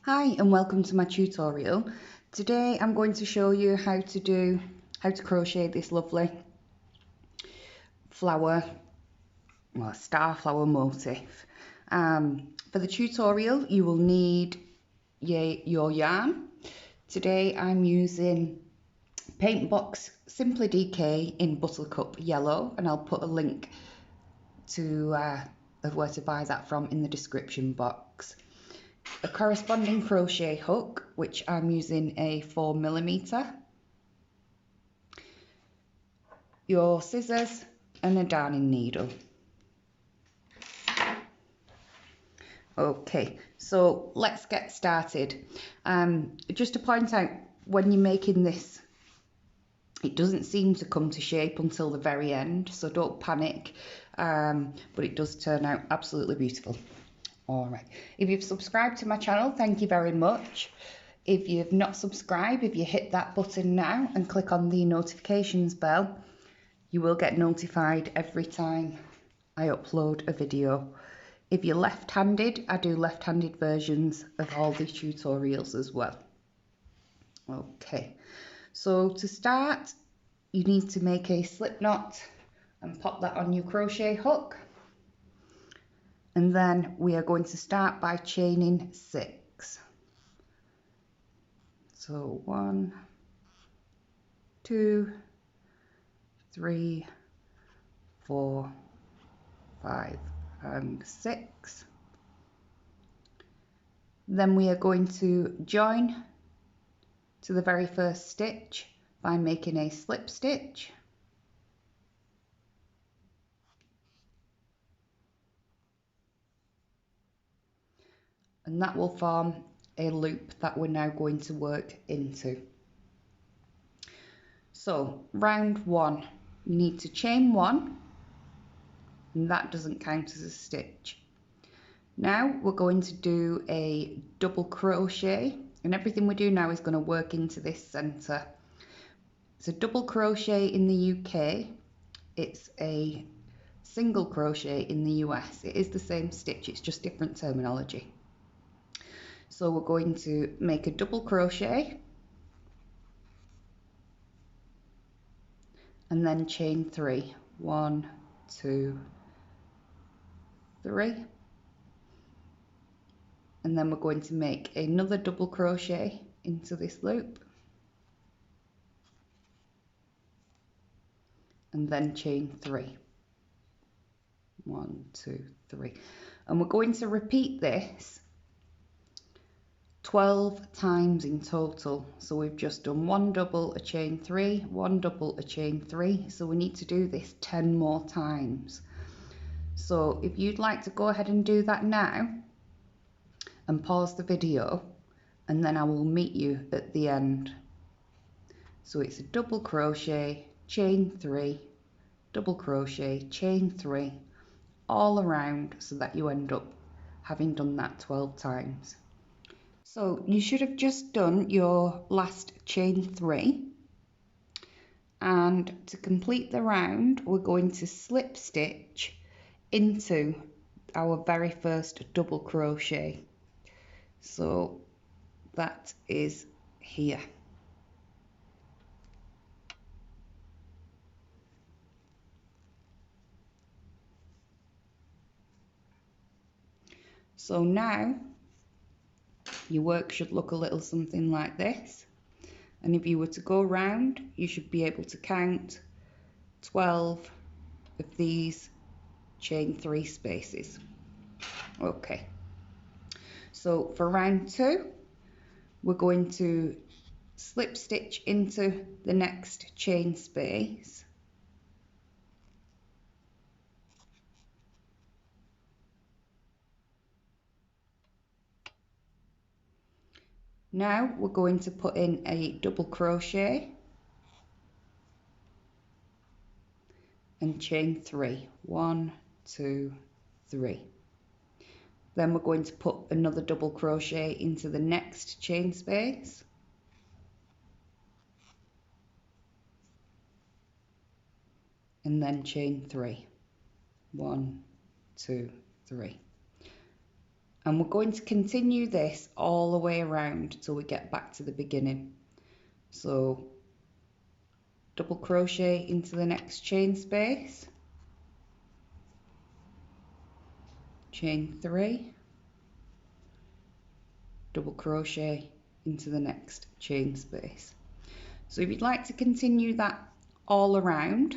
Hi and welcome to my tutorial. Today I'm going to show you how to crochet this lovely flower, well, star flower motif. For the tutorial you will need your yarn. Today I'm using Paintbox Simply DK in Buttercup Yellow, and I'll put a link to of where to buy that from in the description box. A corresponding crochet hook, which I'm using a 4mm, your scissors and a darning needle. Okay, so let's get started. Just to point out, when you're making this, it doesn't seem to come to shape until the very end, so don't panic, but it does turn out absolutely beautiful. Alright, if you've subscribed to my channel, thank you very much. If you've not subscribed, if you hit that button now and click on the notifications bell, you will get notified every time I upload a video. If you're left-handed, I do left-handed versions of all the tutorials as well. Okay, so to start, you need to make a slip knot and pop that on your crochet hook. And then we are going to start by chaining 6. So 1, 2, 3, 4, 5 and 6. Then we are going to join to the very first stitch by making a slip stitch. And that will form a loop that we're now going to work into. So round 1, you need to chain 1, and that doesn't count as a stitch. Now we're going to do a double crochet, and everything we do now is going to work into this center. It's a double crochet in the UK, it's a single crochet in the US. It is the same stitch, it's just different terminology. So we're going to make a double crochet and then chain 3. 1, 2, 3. And then we're going to make another double crochet into this loop and then chain 3. 1, 2, 3. And we're going to repeat this 12 times in total. So we've just done 1 double, a chain 3, 1 double, a chain 3. So we need to do this 10 more times. So if you'd like to go ahead and do that now and pause the video, and then I will meet you at the end. So it's a double crochet, chain 3, double crochet, chain 3, all around, so that you end up having done that 12 times. So you should have just done your last chain 3, and to complete the round we're going to slip stitch into our very first double crochet. So that is here. So now your work should look a little something like this, and if you were to go round you should be able to count 12 of these chain 3 spaces. Okay, so for round 2 we're going to slip stitch into the next chain space, now we're going to put in a double crochet and chain 3. 1, 2, 3. Then we're going to put another double crochet into the next chain space, and then chain 3. 1, 2, 3. And we're going to continue this all the way around till we get back to the beginning. So double crochet into the next chain space, chain 3, double crochet into the next chain space. So if you'd like to continue that all around,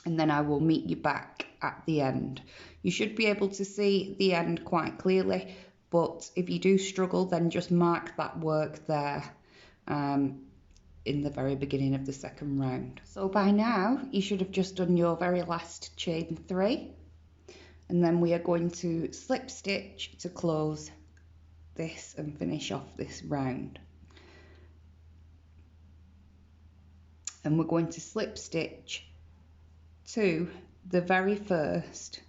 and then I will meet you back at the end. You should be able to see the end quite clearly, but if you do struggle, then just mark that work there in the very beginning of the second round. So by now you should have just done your very last chain 3, and then we are going to slip stitch to close this and finish off this round. And we're going to slip stitch to the very first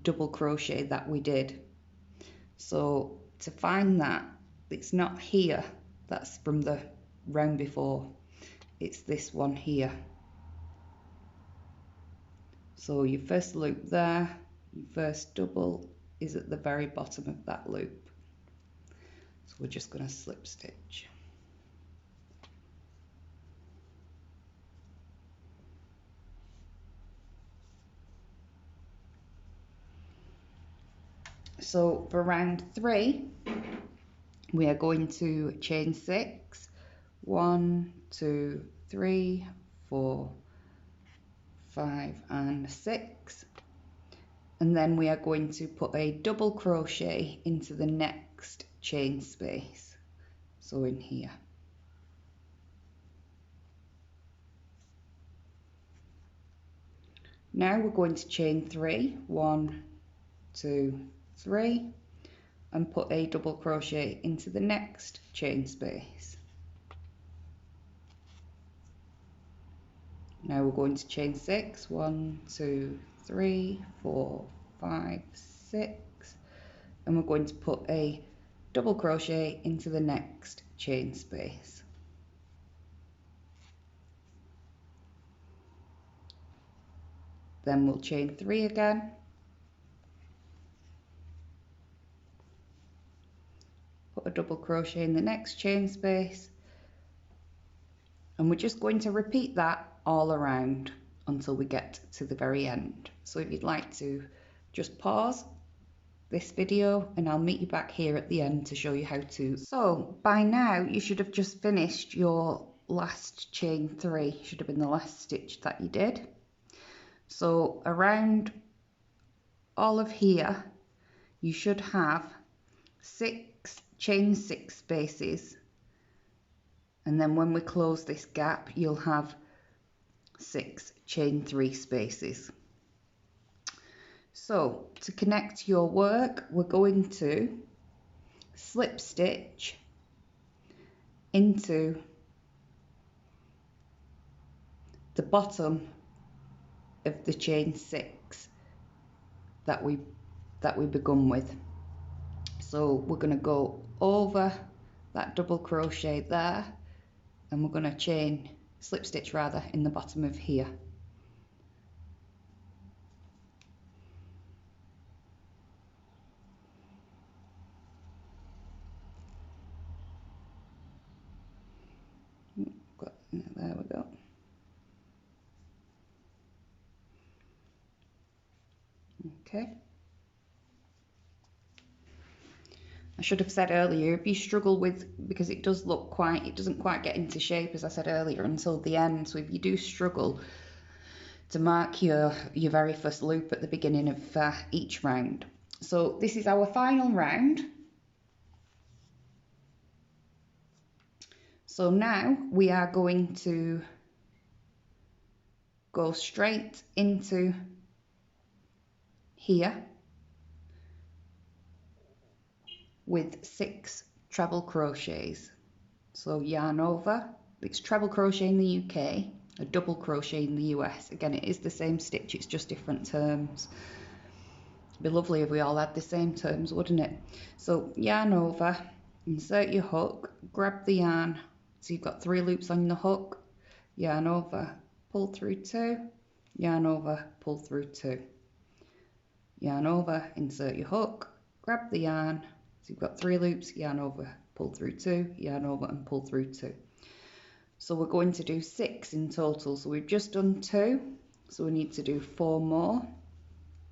double crochet that we did. So to find that, it's not here, that's from the round before, it's this one here. So your first loop there, your first double is at the very bottom of that loop. So we're just going to slip stitch. So for round 3, we are going to chain 6, 1, 2, 3, 4, 5 and 6, and then we are going to put a double crochet into the next chain space, so in here. Now we're going to chain 3, 1, 2, 3, and put a double crochet into the next chain space. Now we're going to chain 6, 1, 2, 3, 4, 5, 6, and we're going to put a double crochet into the next chain space. Then we'll chain 3 again, put a double crochet in the next chain space, and we're just going to repeat that all around until we get to the very end. So if you'd like to just pause this video and I'll meet you back here at the end to show you how to. So by now you should have just finished your last chain 3, should have been the last stitch that you did. So around all of here you should have 6 chain 6 spaces, and then when we close this gap you'll have 6 chain 3 spaces. So to connect your work, we're going to slip stitch into the bottom of the chain 6 that we begun with. So we're going to go over that double crochet there, and we're going to slip stitch rather in the bottom of here. There we go. Okay. I should have said earlier, if you struggle with, because it doesn't quite get into shape, as I said earlier, until the end. So if you do struggle to mark your very first loop at the beginning of each round. So this is our final round. So now we are going to go straight into here with 6 treble crochets. So yarn over, it's treble crochet in the UK, a double crochet in the US. Again, it is the same stitch, it's just different terms. It'd be lovely if we all had the same terms, wouldn't it? So yarn over, insert your hook, grab the yarn, so you've got 3 loops on the hook, yarn over, pull through 2, yarn over, pull through 2. yarn over, insert your hook, grab the yarn, so you've got 3 loops, yarn over, pull through 2, yarn over and pull through 2. So we're going to do 6 in total, so we've just done 2, so we need to do 4 more.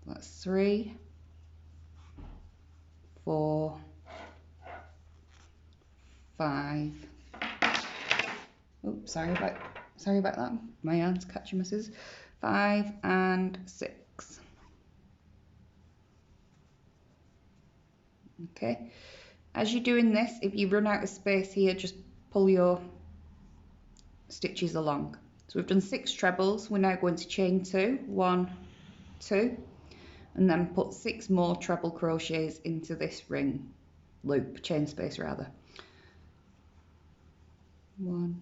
That's 3, 4, 5. Oops, sorry about that. My yarn's catching my scissors. 5 and 6. Okay. As you're doing this, if you run out of space here, just pull your stitches along. So we've done 6 trebles. We're now going to chain 2, 1, 2, and then put 6 more treble crochets into this ring loop, chain space rather. 1,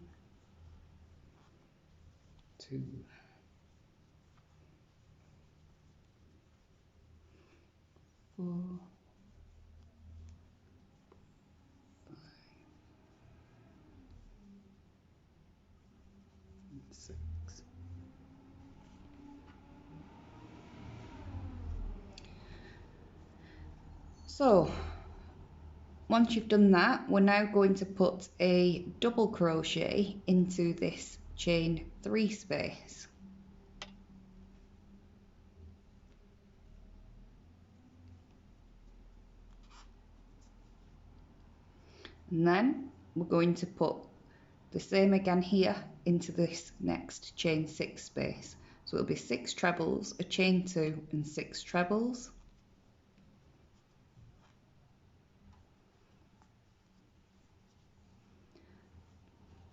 2, 4, 5, 6. So once you've done that, we're now going to put a double crochet into this chain 3 space. And then we're going to put the same again here into this next chain 6 space. So it'll be 6 trebles, a chain 2 and 6 trebles.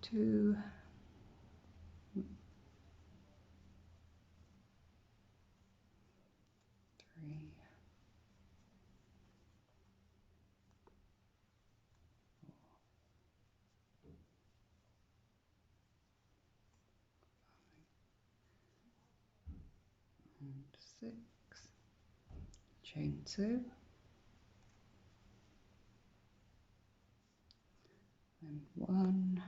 Two, 3, 6, chain 2, and 1,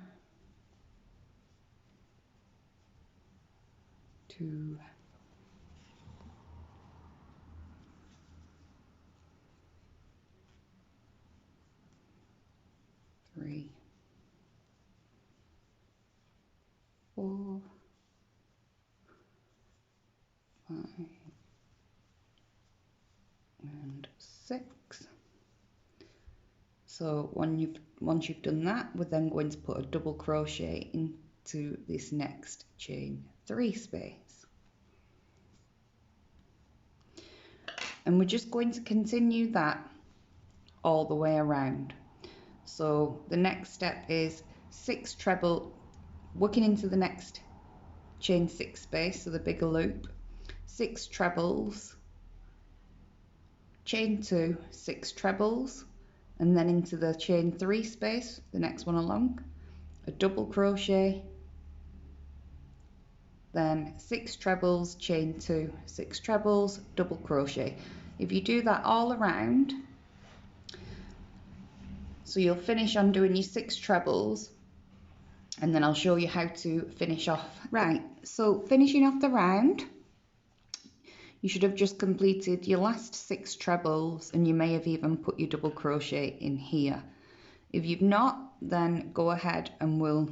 2, 3, 4, 5, and 6. So once you've done that, we're then going to put a double crochet into this next chain 3 space. And we're just going to continue that all the way around. So the next step is 6 treble, working into the next chain 6 space, so the bigger loop, 6 trebles, chain 2, 6 trebles, and then into the chain 3 space, the next one along, a double crochet, then 6 trebles, chain 2, 6 trebles, double crochet. If you do that all around, so you'll finish on doing your 6 trebles, and then I'll show you how to finish off. Right, so finishing off the round, you should have just completed your last 6 trebles, and you may have even put your double crochet in here. If you've not, then go ahead and we'll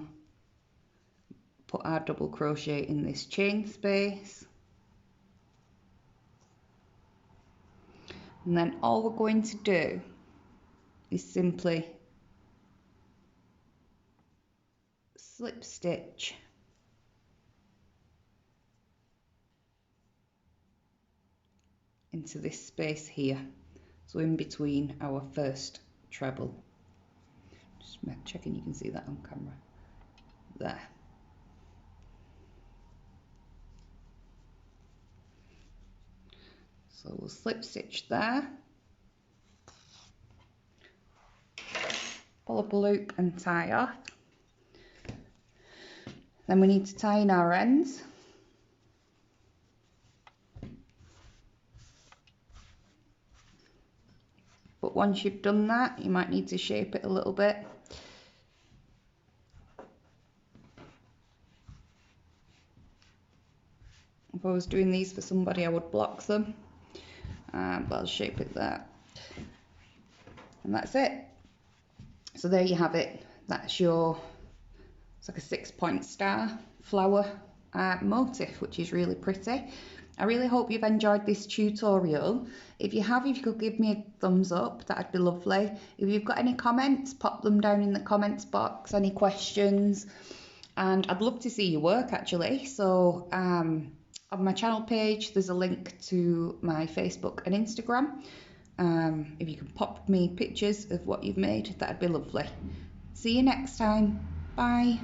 put our double crochet in this chain space. And then all we're going to do is simply slip stitch into this space here, so in between our first treble. Just checking you can see that on camera. There. So we'll slip stitch there, pull up a loop and tie off. Then we need to tie in our ends. But once you've done that, you might need to shape it a little bit. If I was doing these for somebody, I would block them. but I'll shape it there. And that's it. So there you have it. That's your, it's like a 6-point star flower motif, which is really pretty. I really hope you've enjoyed this tutorial. If you have, if you could give me a thumbs up, that'd be lovely. If you've got any comments, pop them down in the comments box, any questions. And I'd love to see your work actually. So on my channel page, there's a link to my Facebook and Instagram. If you can pop me pictures of what you've made, that'd be lovely. See you next time. Bye.